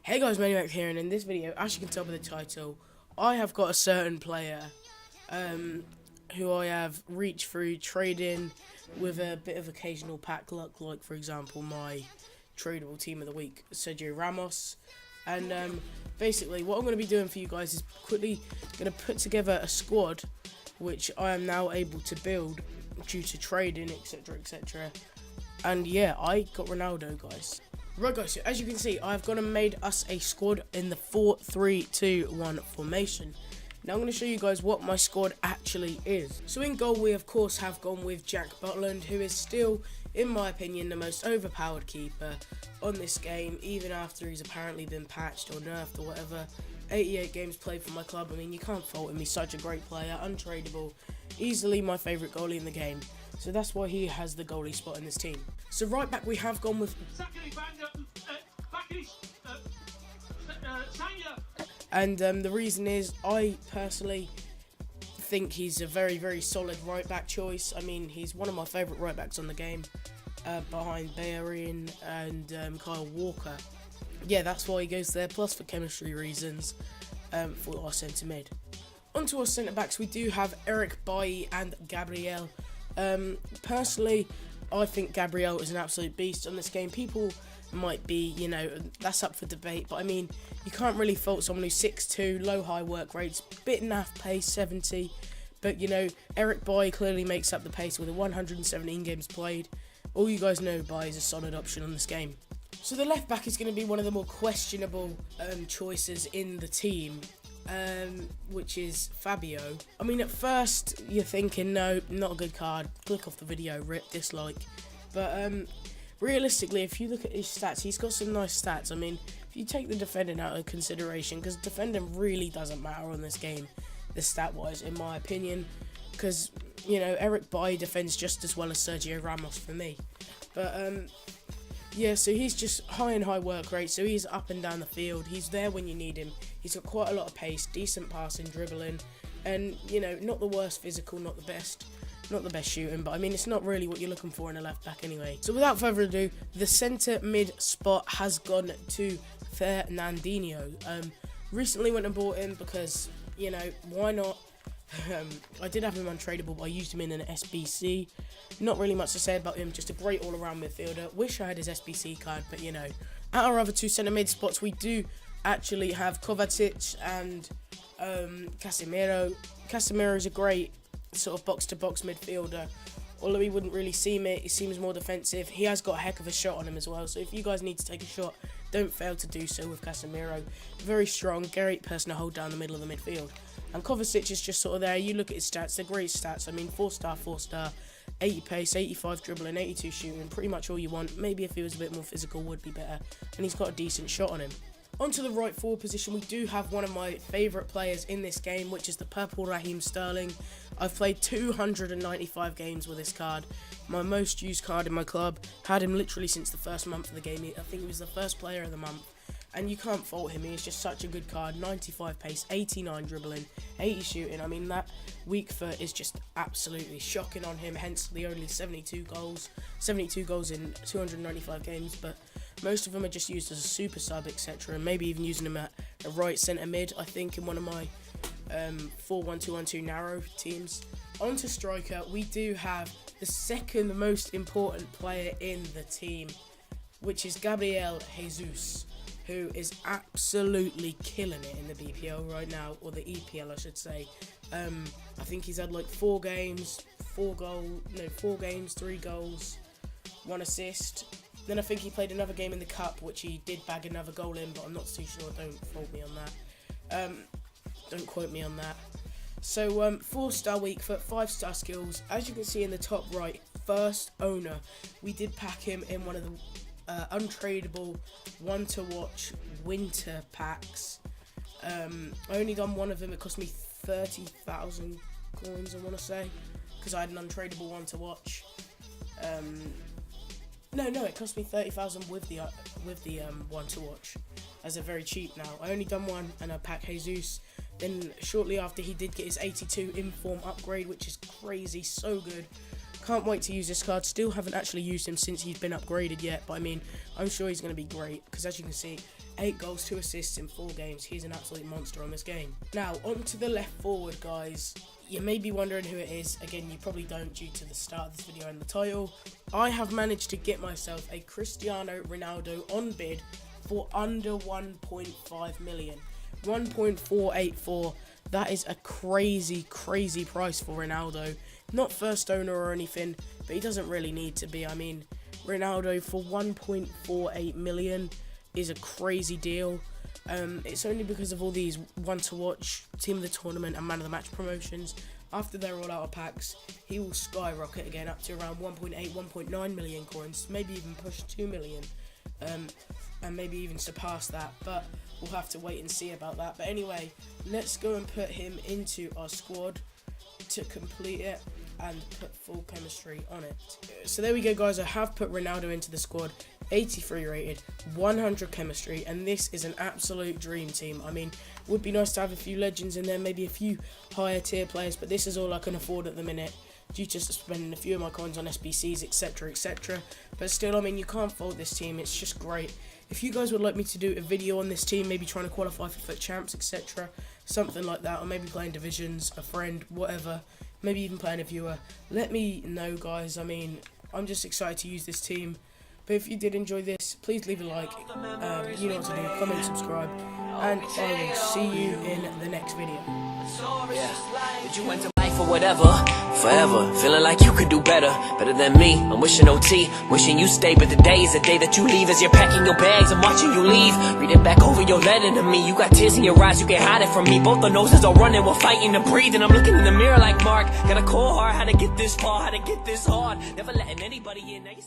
Hey guys, Manimac here, and in this video, as you can tell by the title, I have got a certain player who I have reached through trading with a bit of occasional pack luck, like for example my tradable team of the week, Sergio Ramos. And basically what I'm going to be doing for you guys is quickly going to put together a squad which I am now able to build due to trading, etc, etc. And yeah, I got Ronaldo, guys. Right guys, so as you can see, I've gone and made us a squad in the 4-3-2-1 formation. Now I'm going to show you guys what my squad actually is. So in goal we of course have gone with Jack Butland, who is still, in my opinion, the most overpowered keeper on this game, even after he's apparently been patched or nerfed or whatever. 88 games played for my club. I mean, you can't fault him, he's such a great player, untradeable, easily my favourite goalie in the game. So that's why he has the goalie spot in this team. So right back we have gone with and the reason is I personally think he's a very, very solid right back choice. I mean, he's one of my favourite right backs on the game, behind Bellerin and Kyle Walker. Yeah, that's why he goes there, plus for chemistry reasons for our centre mid. Onto our centre backs, we do have Eric Bailly and Gabriel. Personally, I think Gabriel is an absolute beast on this game. People might be, you know, that's up for debate, but I mean, you can't really fault someone who's 6'2", low high work rates, bit naff pace, 70, but you know, Eric Bailly clearly makes up the pace with 117 games played. All you guys know, Bailly is a solid option on this game. So the left back is going to be one of the more questionable choices in the team, which is Fabio. I mean, at first you're thinking, no, not a good card, click off the video, rip, dislike, but realistically, if you look at his stats, he's got some nice stats. I mean, if you take the defending out of consideration, because defending really doesn't matter on this game, the stat wise, in my opinion, because you know, Eric Bailly defends just as well as Sergio Ramos for me. But yeah, so he's just high work rate, so he's up and down the field, he's there when you need him, he's got quite a lot of pace, decent passing, dribbling, and you know, not the worst physical, not the best shooting, but I mean, it's not really what you're looking for in a left back anyway. So without further ado, the centre mid spot has gone to Fernandinho. Recently went and bought him because, you know, why not? I did have him untradeable, but I used him in an SBC. Not really much to say about him, just a great all-around midfielder. Wish I had his SBC card, but you know. At our other two centre mid spots, we do actually have Kovacic and Casemiro. Casemiro is a great sort of box-to-box midfielder, although he wouldn't really seem it. He seems more defensive. He has got a heck of a shot on him as well, so if you guys need to take a shot, don't fail to do so with Casemiro. Very strong, great person to hold down the middle of the midfield. And Kovacic is just sort of there. You look at his stats, they're great stats. I mean, 4-star, 80 pace, 85 dribbling, 82 shooting, pretty much all you want. Maybe if he was a bit more physical would be better, and he's got a decent shot on him. Onto the right forward position, we do have one of my favourite players in this game, which is the purple Raheem Sterling. I've played 295 games with this card, my most used card in my club. Had him literally since the first month of the game. I think he was the first player of the month, and you can't fault him. He's just such a good card. 95 pace, 89 dribbling, 80 shooting. I mean, that weak foot is just absolutely shocking on him, hence the only 72 goals in 295 games, but most of them are just used as a super sub, etc., and maybe even using him at a right centre mid, I think, in one of my 4-1-2-1-2 narrow teams. Onto striker, we do have the second most important player in the team, which is Gabriel Jesus, who is absolutely killing it in the BPL right now, or the EPL I should say. I think he's had like 4 games, 3 goals, 1 assist. Then I think he played another game in the cup, which he did bag another goal in, but I'm not too sure, don't fault me on that. Don't quote me on that. So 4-star weak foot, 5-star skills. As you can see in the top right, first owner, we did pack him in one of the untradeable one-to-watch winter packs. I only done one of them, it cost me 30,000 coins, I want to say, because I had an untradeable one-to-watch. No, it cost me 30,000 with the one to watch, as they're very cheap now. I only done one, and I packed Jesus. Then shortly after, he did get his 82 inform upgrade, which is crazy, so good. Can't wait to use this card. Still haven't actually used him since he's been upgraded yet, but I mean, I'm sure he's going to be great, because as you can see, 8 goals, 2 assists in 4 games. He's an absolute monster on this game. Now, on to the left forward, guys. You may be wondering who it is. Again, you probably don't due to the start of this video and the title. I have managed to get myself a Cristiano Ronaldo on bid for under 1.5 million. 1.484. That is a crazy price for Ronaldo. Not first owner or anything, but he doesn't really need to be. I mean, Ronaldo for 1.48 million is a crazy deal. It's only because of all these one to watch, team of the tournament and man of the match promotions. After they're all out of packs, he will skyrocket again up to around 1.8, 1.9 million coins, maybe even push 2 million, and maybe even surpass that, but we'll have to wait and see about that. But anyway, let's go and put him into our squad to complete it and put full chemistry on it. So there we go, guys. I have put Ronaldo into the squad, 83 rated, 100 chemistry, and this is an absolute dream team. I mean, would be nice to have a few legends in there, maybe a few higher tier players, but this is all I can afford at the minute due to spending a few of my coins on SBCs, etc, etc. But still, I mean, you can't fault this team. It's just great. If you guys would like me to do a video on this team, maybe trying to qualify for FUT Champs, etc, something like that, or maybe playing divisions, a friend, whatever, maybe even playing a viewer, let me know, guys. I mean, I'm just excited to use this team. But if you did enjoy this, please leave a like, you know what to do, comment, subscribe, and I will see you in the next video. But you went to life or whatever, forever, feeling like you could do better than me. I'm wishing OT, wishing you stay, but the day is the day that you leave. As you're packing your bags, I'm watching you leave, reading back over your letter to me. You got tears in your eyes, you can't hide it from me. Both our noses are running, we're fighting to breathe, and I'm looking in the mirror like Mark. Got a cold heart, how to get this far, how to get this hard, never letting anybody in. Now you